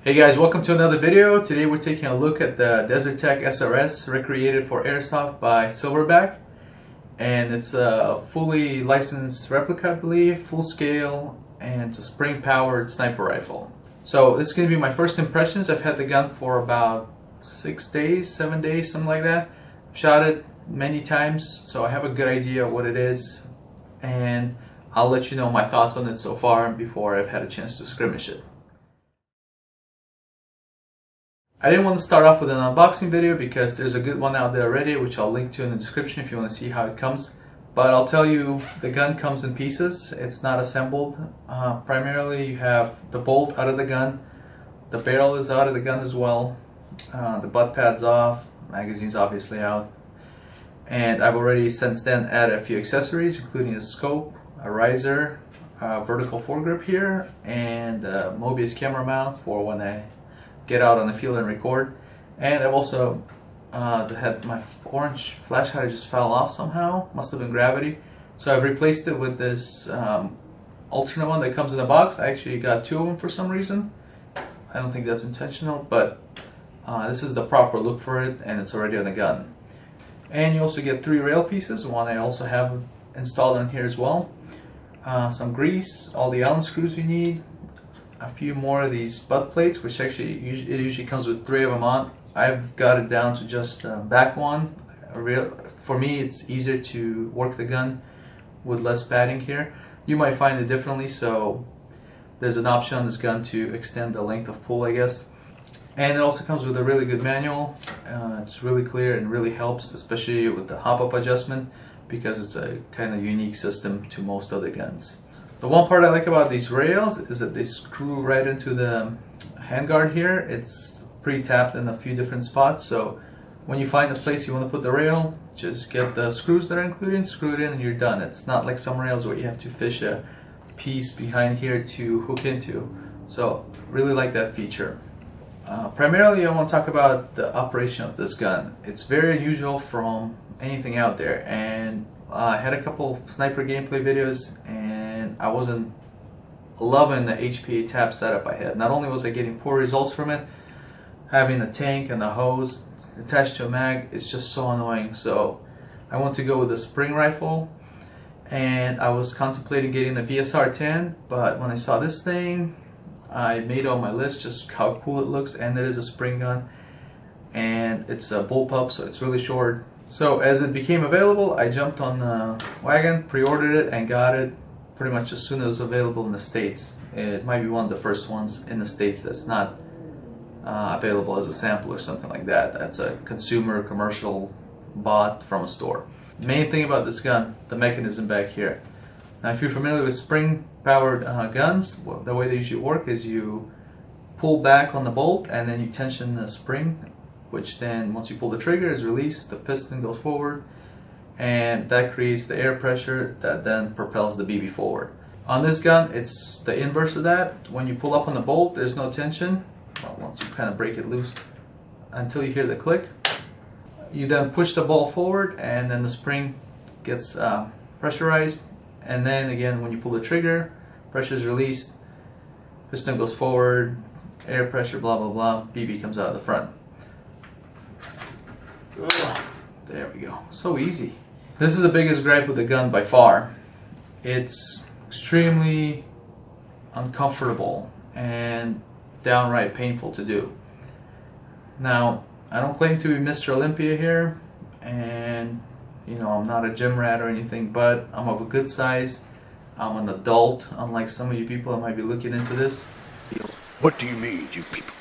Hey guys, welcome to another video. Today we're taking a look at the Desert Tech SRS recreated for Airsoft by Silverback. And it's a fully licensed replica, I believe, full scale, and it's a spring powered sniper rifle. So this is going to be my first impressions. I've had the gun for about 6 days, 7 days, something like that. I've shot it many times, so I have a good idea of what it is. And I'll let you know my thoughts on it so far before I've had a chance to skirmish it. I didn't want to start off with an unboxing video because there's a good one out there already, which I'll link to in the description if you want to see how it comes. But I'll tell you, the gun comes in pieces. It's not assembled. Primarily you have the bolt out of the gun, the barrel is out of the gun as well, the butt pad's off, magazine's obviously out. And I've already since then added a few accessories, including a scope, a riser, a vertical foregrip here, and a Mobius camera mount for when I get out on the field and record. And I've also had my orange flash hider just fell off somehow, must have been gravity, so I've replaced it with this alternate one that comes in the box. I actually got two of them for some reason. I don't think that's intentional, but this is the proper look for it, and it's already on the gun. And you also get 3 rail pieces, one I also have installed on here as well, some grease, all the Allen screws you need, a few more of these butt plates, which actually it usually comes with 3 of them on. I've got it down to just back one. For me, it's easier to work the gun with less padding here. You might find it differently, so there's an option on this gun to extend the length of pull, I guess. And it also comes with a really good manual. It's really clear and really helps, especially with the Hopup adjustment, because it's a kind of unique system to most other guns. The one part I like about these rails is that they screw right into the handguard here. It's pre-tapped in a few different spots, so when you find the place you want to put the rail, just get the screws that are included, screw it in, and you're done. It's not like some rails where you have to fish a piece behind here to hook into. So really like that feature. Primarily I want to talk about the operation of this gun. It's very unusual from anything out there, and I had a couple sniper gameplay videos and I wasn't loving the HPA tap setup I had. Not only was I getting poor results from it, having the tank and the hose attached to a mag is just so annoying. So I want to go with a spring rifle, and I was contemplating getting the VSR-10, but when I saw this thing, I made it on my list just how cool it looks, and it is a spring gun, and it's a bullpup, so it's really short. So as it became available, I jumped on the wagon, pre-ordered it, and got it pretty much as soon as it was available in the States. It might be one of the first ones in the States that's not available as a sample or something like that. That's a consumer commercial bought from a store. Main thing about this gun, the mechanism back here. Now if you're familiar with spring powered guns, the way they usually work is you pull back on the bolt and then you tension the spring, which then once you pull the trigger is released, the piston goes forward, and that creates the air pressure that then propels the BB forward. On this gun, it's the inverse of that. When you pull up on the bolt, there's no tension. Well, once you kind of break it loose until you hear the click. You then push the ball forward, and then the spring gets pressurized, and then again when you pull the trigger, pressure is released, piston goes forward, air pressure, blah blah blah, BB comes out of the front. Ugh, there we go. So easy. This is the biggest gripe with the gun by far. It's extremely uncomfortable and downright painful to do. Now, I don't claim to be Mr. Olympia here, and you know, I'm not a gym rat or anything, but I'm of a good size. I'm an adult, unlike some of you people that might be looking into this. What do you mean, you people?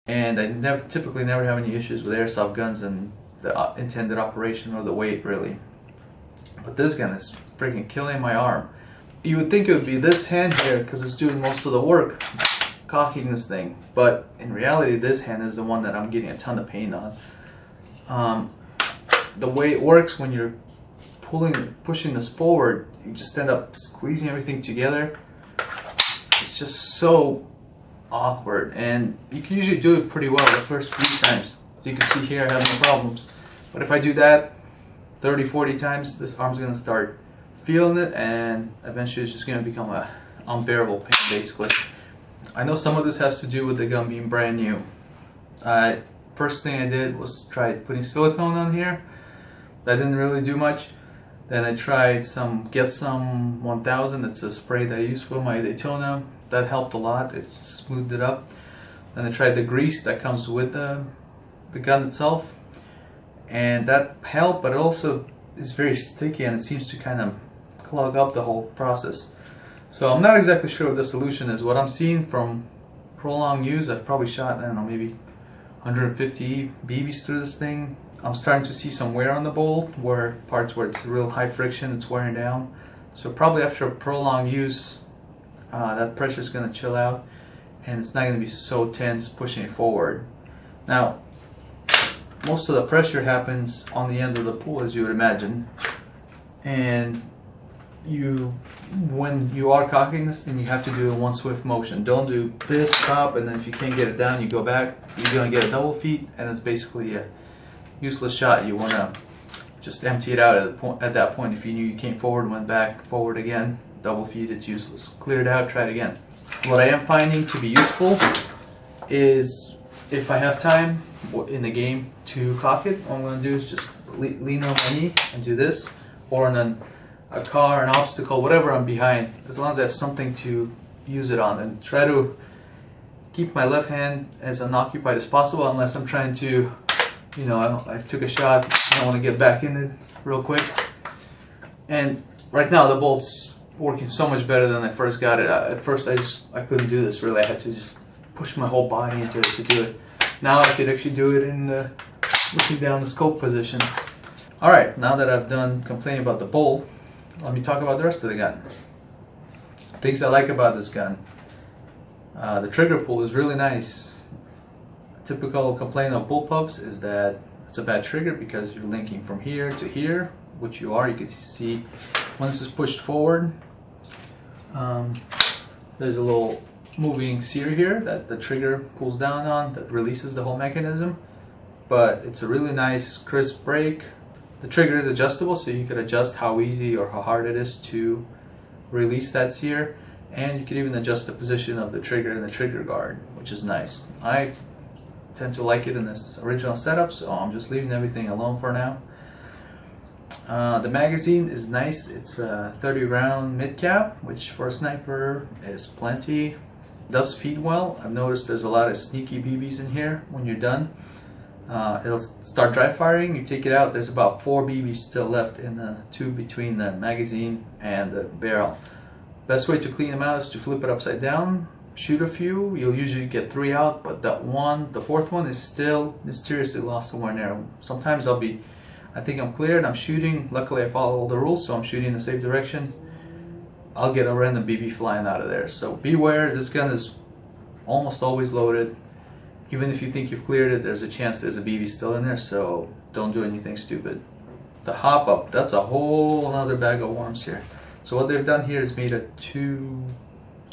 And I typically never have any issues with airsoft guns and the intended operation or the weight, really. But this gun is freaking killing my arm. You would think it would be this hand here because it's doing most of the work, cocking this thing. But in reality, this hand is the one that I'm getting a ton of pain on. The way it works when you're pushing this forward, you just end up squeezing everything together. It's just so awkward, and you can usually do it pretty well the first few times. As you can see here, I have no problems. But if I do that 30-40 times, this arm's going to start feeling it, and eventually it's just going to become a unbearable pain, basically. I know some of this has to do with the gun being brand new. First thing I did was try putting silicone on here. That didn't really do much. Then I tried Get Some 1000. It's a spray that I use for my Daytona. That helped a lot. It smoothed it up. Then I tried the grease that comes with the gun itself, and that helped, but it also is very sticky and it seems to kind of clog up the whole process. So I'm not exactly sure what the solution is. What I'm seeing from prolonged use, I've probably shot, I don't know, maybe 150 BBs through this thing. I'm starting to see some wear on the bolt, parts where it's real high friction, it's wearing down. So probably after prolonged use, that pressure is going to chill out and it's not going to be so tense pushing it forward. Now, most of the pressure happens on the end of the pull, as you would imagine, and when you are cocking this thing, you have to do a one swift motion. Don't do this, stop, and then if you can't get it down, you go back. You're going to get a double feet, and it's basically a useless shot. You want to just empty it out at that point. If you knew you came forward, went back, forward again, double feet, it's useless. Clear it out, try it again. What I am finding to be useful is if I have time in the game to cock it, what I'm going to do is just lean on my knee and do this, or on a car, an obstacle, whatever I'm behind, as long as I have something to use it on, and try to keep my left hand as unoccupied as possible, unless I'm trying to, you know, I took a shot, I want to get back in it real quick. And right now the bolt's working so much better than I first got it. At first I couldn't do this really. I had to just push my whole body into it to do it. Now I could actually do it in looking down the scope positions. Alright, now that I've done complaining about the bolt, let me talk about the rest of the gun. Things I like about this gun. The trigger pull is really nice. A typical complaint of bullpups is that it's a bad trigger because you're linking from here to here, which you are. You can see once it's pushed forward, there's a little moving sear here that the trigger pulls down on that releases the whole mechanism. But it's a really nice crisp break. The trigger is adjustable, so you could adjust how easy or how hard it is to release that sear, and you could even adjust the position of the trigger and the trigger guard, which is nice. I tend to like it in this original setup, so I'm just leaving everything alone for now. The magazine is nice. It's a 30 round mid cap, which for a sniper is plenty. It does feed well. I've noticed there's a lot of sneaky BBs in here when you're done. It'll start dry firing, you take it out, there's about 4 BBs still left in the tube between the magazine and the barrel. Best way to clean them out is to flip it upside down, shoot a few. You'll usually get 3 out, but the fourth one is still mysteriously lost somewhere in there. Sometimes I think I'm clear and I'm shooting. Luckily I follow all the rules, so I'm shooting in the safe direction. I'll get a random BB flying out of there. So beware, this gun is almost always loaded. Even if you think you've cleared it, there's a chance there's a BB still in there, so don't do anything stupid. The Hopup, that's a whole other bag of worms here. So what they've done here is made a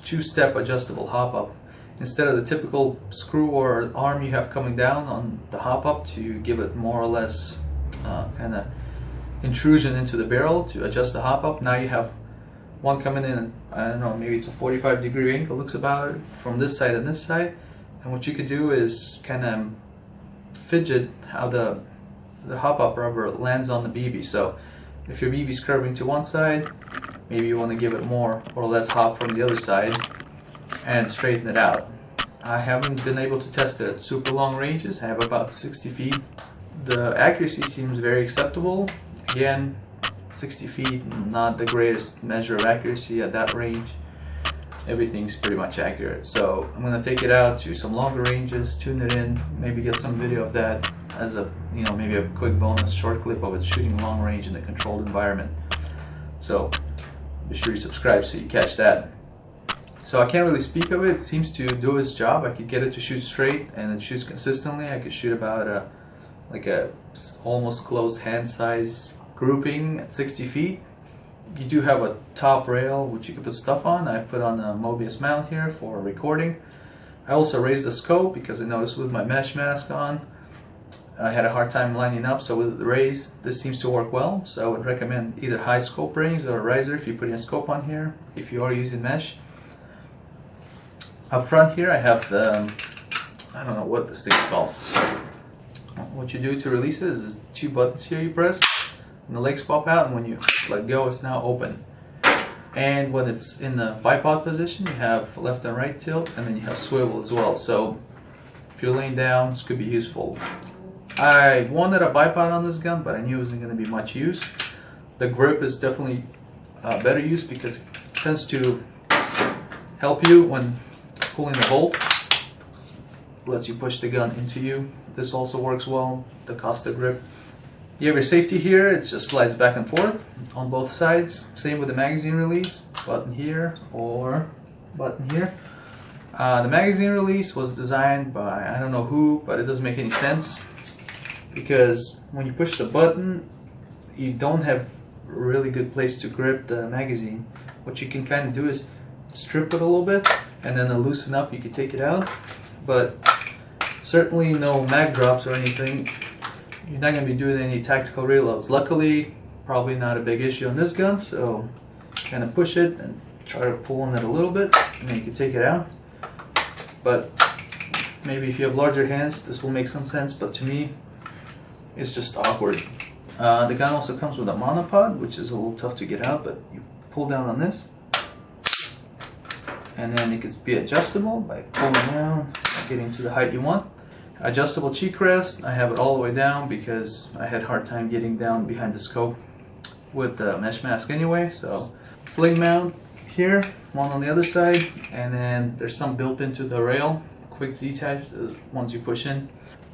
two-step adjustable Hopup. Instead of the typical screw or arm you have coming down on the Hopup to give it more or less kind of intrusion into the barrel to adjust the Hopup, now you have one coming in, I don't know, maybe it's a 45-degree angle, looks about from this side and this side. And what you could do is kind of fidget how the Hopup rubber lands on the BB. So if your BB is curving to one side, maybe you want to give it more or less hop from the other side and straighten it out. I haven't been able to test it at super long ranges. I have about 60 feet. The accuracy seems very acceptable. Again, 60 feet, not the greatest measure of accuracy at that range. Everything's pretty much accurate. So I'm going to take it out to some longer ranges, tune it in, maybe get some video of that as a, you know, maybe a quick bonus short clip of it shooting long range in a controlled environment. So be sure you subscribe so you catch that. So I can't really speak of it. It seems to do its job. I could get it to shoot straight and it shoots consistently. I could shoot about like a almost closed hand size grouping at 60 feet. You do have a top rail which you can put stuff on. I put on a Mobius mount here for recording. I also raised the scope because I noticed with my mesh mask on I had a hard time lining up, so with the raised this seems to work well. So I would recommend either high scope rings or a riser if you're putting a scope on here if you are using mesh. Up front here I have the, I don't know what this thing's called. What you do to release it is there's 2 buttons here you press, and the legs pop out, and when you let go it's now open. And when it's in the bipod position, you have left and right tilt, and then you have swivel as well. So if you're laying down, this could be useful. I wanted a bipod on this gun, but I knew it wasn't going to be much use. The grip is definitely better use because it tends to help you when pulling the bolt. Lets you push the gun into you. This also works well, the Costa grip. You have your safety here, it just slides back and forth on both sides. Same with the magazine release, button here or button here. The magazine release was designed by I don't know who, but it doesn't make any sense because when you push the button, you don't have a really good place to grip the magazine. What you can kind of do is strip it a little bit and then loosen up, you can take it out. But certainly no mag drops or anything. You're not going to be doing any tactical reloads. Luckily, probably not a big issue on this gun, so kind of push it and try to pull on it a little bit, and then you can take it out. But maybe if you have larger hands, this will make some sense, but to me, it's just awkward. The gun also comes with a monopod, which is a little tough to get out, but you pull down on this, and then it can be adjustable by pulling down, getting to the height you want. Adjustable cheek rest, I have it all the way down because I had a hard time getting down behind the scope with the mesh mask anyway. So sling mount here, one on the other side, and then there's some built into the rail, quick detach once you push in.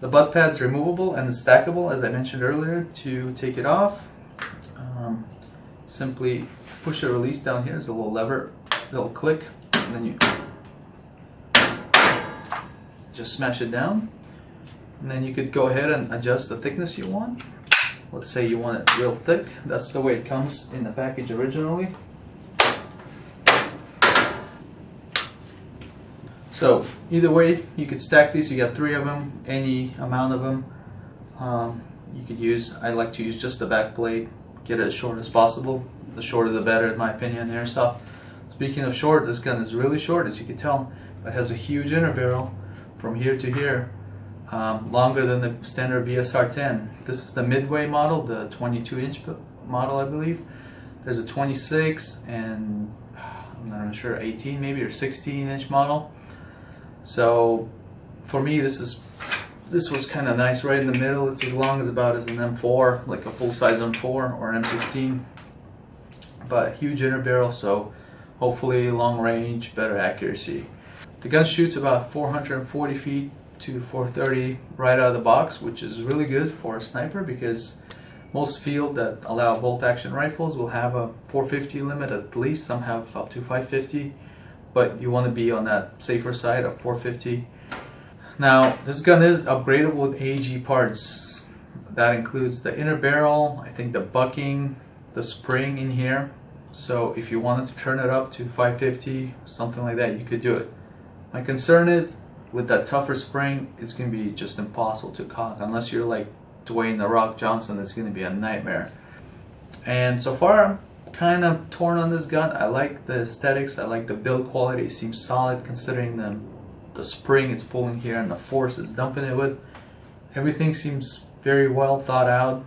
The butt pad's removable and it's stackable, as I mentioned earlier. To take it off, simply push the release down here. There's a little lever, little click, and then you just smash it down. And then you could go ahead and adjust the thickness you want. Let's say you want it real thick. That's the way it comes in the package originally. So either way, you could stack these. You got 3 of them, any amount of them. You could use, I like to use just the back plate, get it as short as possible. The shorter the better in my opinion, the airsoft. Speaking of short, this gun is really short, as you can tell. It has a huge inner barrel from here to here. Longer than the standard VSR-10. This is the midway model, the 22-inch model, I believe. There's a 26 and I'm not sure 18 maybe or 16-inch model. So for me, this was kind of nice, right in the middle. It's as long as about as an M4, like a full-size M4 or an M16, but huge inner barrel, so hopefully long range, better accuracy. The gun shoots about 440 feet to 430 right out of the box, which is really good for a sniper because most field that allow bolt action rifles will have a 450 limit at least. Some have up to 550, but you want to be on that safer side of 450. Now this gun is upgradable with AEG parts. That includes the inner barrel, I think the bucking, the spring in here. So if you wanted to turn it up to 550, something like that, you could do it. My concern is with that tougher spring, it's going to be just impossible to cock. Unless you're like Dwayne "The Rock" Johnson, it's going to be a nightmare. And so far, I'm kind of torn on this gun. I like the aesthetics, I like the build quality. It seems solid considering the spring it's pulling here and the force it's dumping it with. Everything seems very well thought out.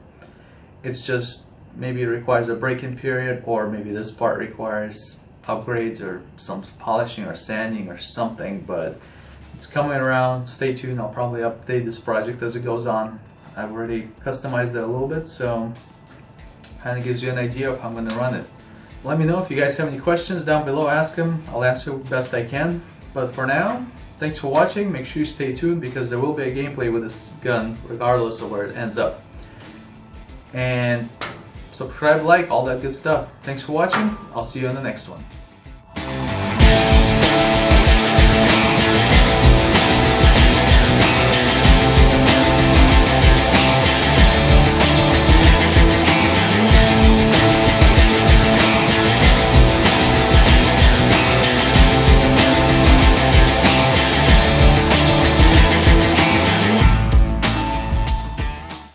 It's just maybe it requires a break-in period, or maybe this part requires upgrades or some polishing or sanding or something, but it's coming around. Stay tuned. I'll probably update this project as it goes on. I've already customized it a little bit, so kind of gives you an idea of how I'm going to run it. Let me know if you guys have any questions down below. Ask them. I'll answer the best I can. But for now, thanks for watching. Make sure you stay tuned because there will be a gameplay with this gun regardless of where it ends up. And subscribe, like, all that good stuff. Thanks for watching. I'll see you on the next one.